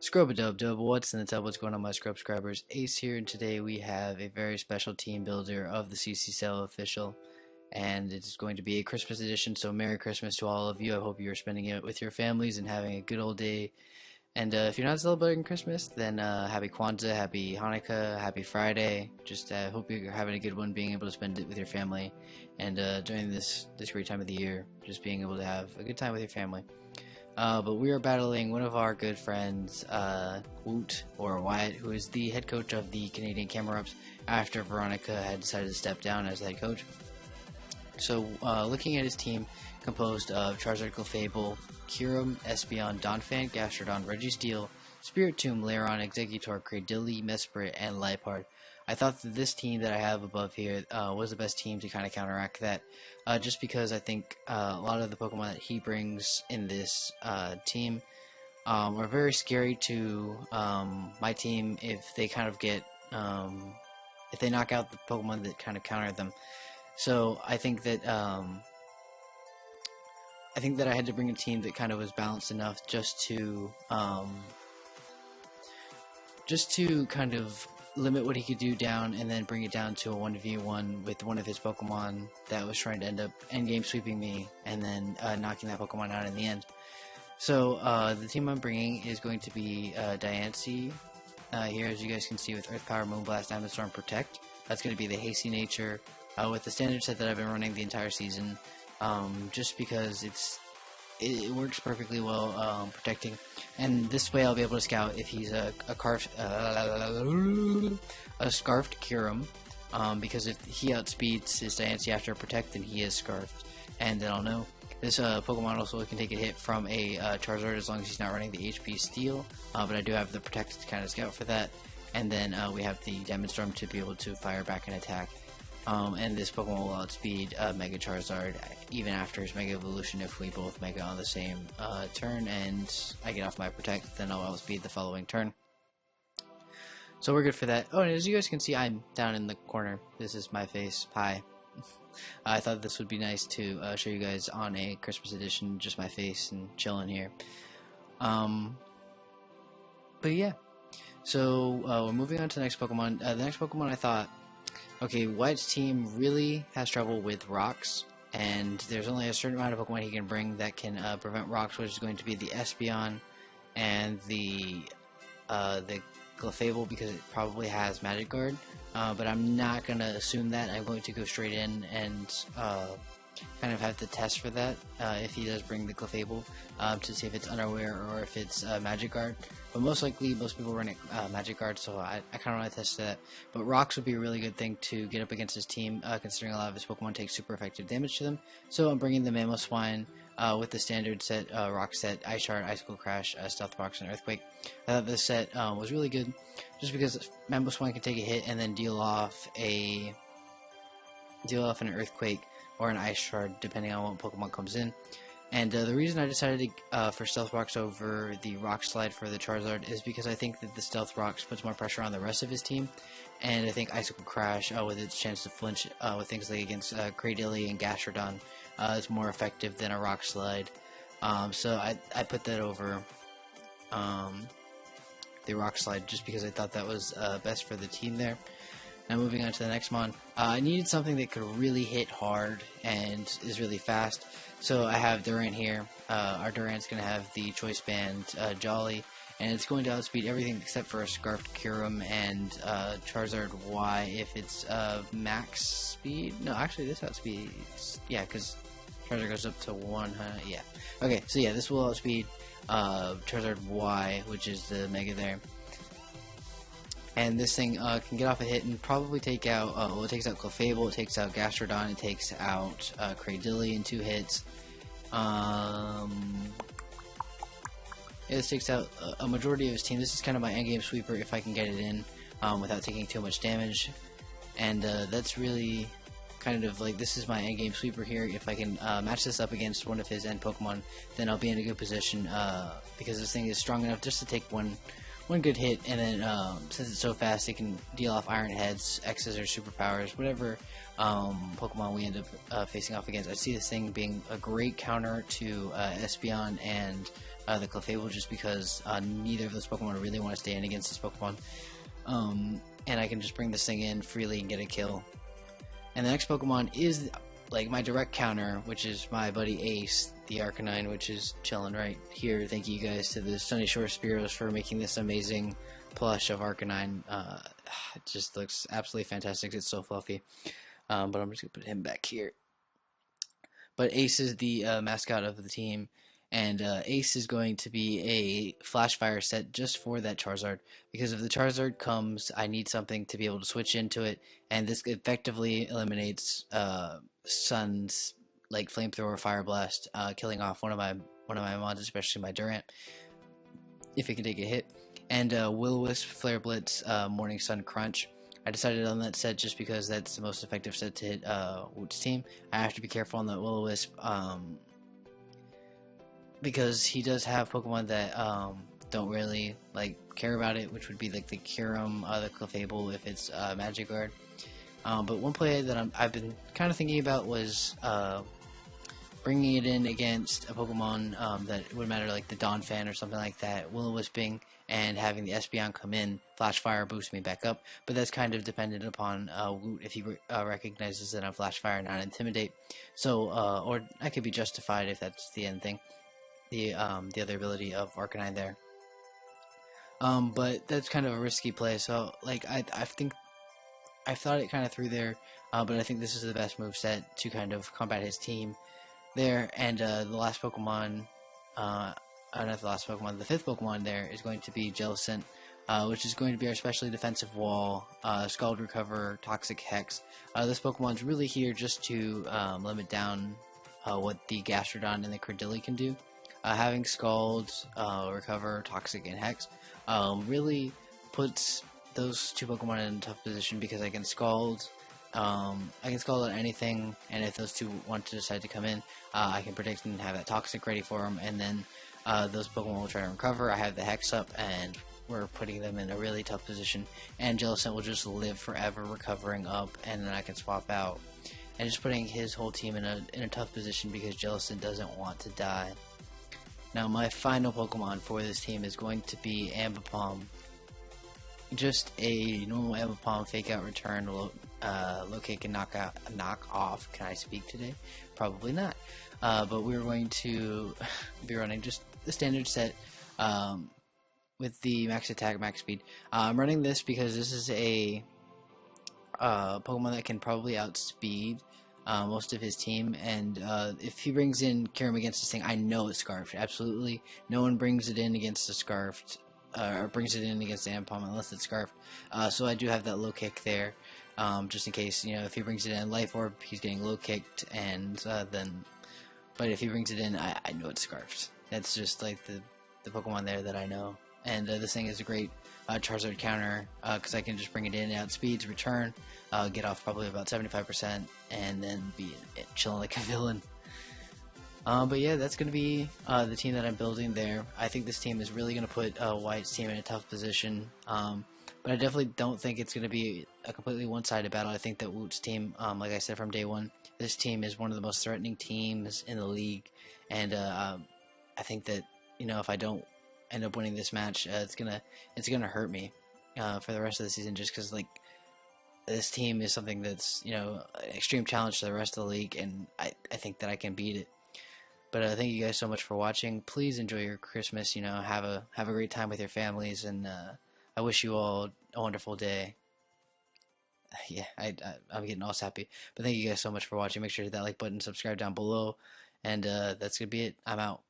Scrub-a-dub-dub, what's in the tub, what's going on my scrub subscribers? Ace here, and today we have a very special team builder of the CC Cell official, and it's going to be a Christmas edition, so Merry Christmas to all of you. I hope you're spending it with your families and having a good old day, and if you're not celebrating Christmas, then Happy Kwanzaa, Happy Hanukkah, Happy Friday. Just hope you're having a good one, being able to spend it with your family, and during this great time of the year, just being able to have a good time with your family. But we are battling one of our good friends, Woot, or Wyatt, who is the head coach of the Canadian Camerupts after Veronica had decided to step down as the head coach. So, looking at his team, composed of Charizard, Clefable, Kyurem, Espeon, Donphan, Gastrodon, Registeel, Spiritomb, Lairon, Exeggutor, Cradily, Mesprit, and Liepard. I thought that this team that I have above here was the best team to kind of counteract that, just because I think a lot of the Pokemon that he brings in this team are very scary to my team if they kind of get, if they knock out the Pokemon that kind of counter them. So I think that I had to bring a team that kind of was balanced enough just to kind of limit what he could do down, and then bring it down to a 1v1 with one of his Pokemon that was trying to end up endgame sweeping me, and then knocking that Pokemon out in the end. So the team I'm bringing is going to be Diancie here, as you guys can see, with Earth Power, Moonblast, Diamond Storm, Protect. That's going to be the Hasty Nature with the standard set that I've been running the entire season, just because it works perfectly well, protecting, and this way I'll be able to scout if he's a Scarfed Kyurem, because if he outspeeds his Diancie after a Protect, then he is Scarfed, and then I'll know. This Pokemon also can take a hit from a Charizard as long as he's not running the HP Steel, but I do have the Protect to kind of scout for that, and then we have the Diamond Storm to be able to fire back and attack. And this Pokemon will outspeed Mega Charizard even after his Mega Evolution if we both Mega on the same turn, and I get off my Protect, then I'll outspeed the following turn. So we're good for that. Oh, and as you guys can see, I'm down in the corner. This is my face. Hi. I thought this would be nice to show you guys on a Christmas edition, just my face and chilling here. But yeah. So we're moving on to the next Pokemon. The next Pokemon I thought, okay, Wyatt's team really has trouble with rocks, and there's only a certain amount of Pokemon he can bring that can prevent rocks, which is going to be the Espeon and the Clefable, because it probably has Magic Guard, but I'm not going to assume that. I'm going to go straight in and kind of have to test for that if he does bring the Clefable, to see if it's Unaware or if it's Magic Guard. But most likely, most people run Magic Guard, so I kind of want to test that. But Rocks would be a really good thing to get up against his team, considering a lot of his Pokemon take super effective damage to them. So I'm bringing the Mamoswine with the standard set, Rock set, Ice Shard, Icicle Crash, Stealth Rocks, and Earthquake. I thought this set was really good, just because Mamoswine can take a hit and then deal off an Earthquake or an Ice Shard, depending on what Pokemon comes in. And the reason I decided for Stealth Rocks over the Rock Slide for the Charizard is because I think that the Stealth Rocks puts more pressure on the rest of his team, and I think Icicle Crash, with its chance to flinch with things like against Cradily and Gastrodon, is more effective than a Rock Slide. So I put that over the Rock Slide, just because I thought that was best for the team there. Now moving on to the next mon, I needed something that could really hit hard and is really fast. So I have Durant here. Our Durant's going to have the Choice Band Jolly, and it's going to outspeed everything except for a Scarfed Kyurem and Charizard Y if it's max speed. No, actually this outspeeds, yeah, because Charizard goes up to 100, yeah. Okay, so yeah, this will outspeed Charizard Y, which is the Mega there. And this thing can get off a hit and probably take out, well, it takes out Clefable, it takes out Gastrodon, it takes out Cradily in 2 hits. Yeah, this takes out a majority of his team. This is kind of my endgame sweeper if I can get it in without taking too much damage. And that's really kind of like, this is my endgame sweeper here. If I can match this up against one of his end Pokemon, then I'll be in a good position, because this thing is strong enough just to take one good hit, and then since it's so fast, it can deal off Iron Heads, X's, or Superpowers, whatever Pokemon we end up facing off against. I see this thing being a great counter to Espeon and the Clefable, just because neither of those Pokemon really want to stay in against this Pokemon. And I can just bring this thing in freely and get a kill. And the next Pokemon is like my direct counter, which is my buddy Ace, the Arcanine, which is chilling right here. Thank you guys to the Sunny Shore Spearows for making this amazing plush of Arcanine. It just looks absolutely fantastic. It's so fluffy. But I'm just going to put him back here. But Ace is the mascot of the team. And Ace is going to be a Flash Fire set just for that Charizard. Because if the Charizard comes, I need something to be able to switch into it. And this effectively eliminates Sun's like Flamethrower, Fire Blast, killing off one of my mons, especially my Durant, if it can take a hit. And Will-O-Wisp, Flare Blitz, Morning Sun, Crunch. I decided on that set just because that's the most effective set to hit Woot's team. I have to be careful on the Will-O-Wisp. Because he does have Pokemon that don't really like care about it, which would be like the Kyurem, the Clefable if it's Magic Guard. But one play that I've been kind of thinking about was bringing it in against a Pokemon that would matter, like the Donphan or something like that, Will-O-Wisping, and having the Espeon come in, Flash Fire, boost me back up. But that's kind of dependent upon Woot if he recognizes that I'm Flash Fire, not Intimidate. So, or I could be Justified if that's the end thing. The other ability of Arcanine there. But that's kind of a risky play, so like I think I've thought it kind of through there, but I think this is the best move set to kind of combat his team there. And the last Pokemon, not the last Pokemon, the fifth Pokemon there is going to be Jellicent, which is going to be our specially defensive wall, Scald, Recover, Toxic Hex. This Pokemon's really here just to limit down what the Gastrodon and the Cradily can do. Having Scald, Recover, Toxic, and Hex really puts those two Pokemon in a tough position, because I can Scald at anything, and if those two want to decide to come in, I can predict and have that Toxic ready for them, and then those Pokemon will try to recover. I have the Hex up, and we're putting them in a really tough position, and Jellicent will just live forever recovering up, and then I can swap out, and just putting his whole team in a tough position because Jellicent doesn't want to die. Now my final Pokemon for this team is going to be Ambipom. Just a normal Ambipom fake out return, locate and knock off. Can I speak today? Probably not. But we're going to be running just the standard set with the max attack, max speed. I'm running this because this is a Pokemon that can probably outspeed most of his team, and if he brings in Kyurem against this thing, I know it's Scarfed. Absolutely, no one brings it in against the Scarfed, or brings it in against the Ambipom unless it's Scarfed. So I do have that low kick there, just in case, you know, if he brings it in Life Orb, he's getting low kicked, and then, but if he brings it in, I know it's Scarfed. That's just like the Pokemon there that I know. And this thing is a great Charizard counter, because I can just bring it in, outspeeds, return, get off probably about 75%, and then be chilling like a villain. But yeah, that's going to be the team that I'm building there. I think this team is really going to put Wyatt's team in a tough position, but I definitely don't think it's going to be a completely one-sided battle. I think that Woot's team, like I said from day one, this team is one of the most threatening teams in the league, and I think that, you know, if I don't end up winning this match, it's gonna hurt me for the rest of the season, just because like this team is something that's, you know, an extreme challenge to the rest of the league, and I think that I can beat it. But thank you guys so much for watching. Please enjoy your Christmas. You know, have a great time with your families, and I wish you all a wonderful day. Yeah, I'm getting all sappy. But thank you guys so much for watching. Make sure to hit that like button, subscribe down below, and that's gonna be it. I'm out.